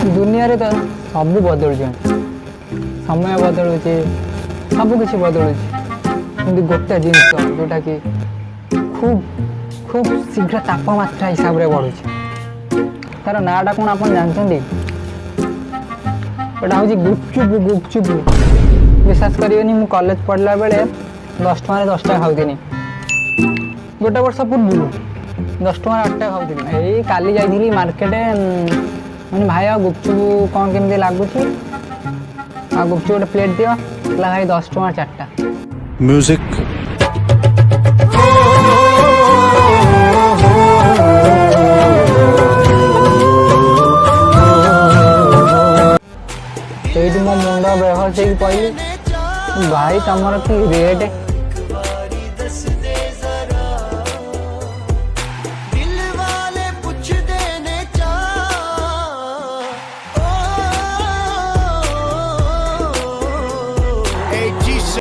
दुनिया रे तो सब बदल समय बदलू सब किसी बदलू कि गोटे जिनस जोटा कि खूब खूब शीघ्र तापमात्रा हिसाब से बढ़ू तार नाटा कौन आप जानते गोटा हूँ गुपचुप गुपचुप विश्वास करें मु कॉलेज पढ़ला बेले 10 टଙ୍କା 10टा खाऊनी गोटे वर्ष पूर्व 10 टଙ୍କା 8टा खाऊनी यही काली जाइली मार्केट मैंने भाई आ गुपचुप कौन केमती लगुच आ गुपचुप गोटे प्लेट दियो भाई 10 टଙ୍କା 4टा म्यूजिक ये मो मुंड बेहस हो पड़ी भाई तुम कि रेट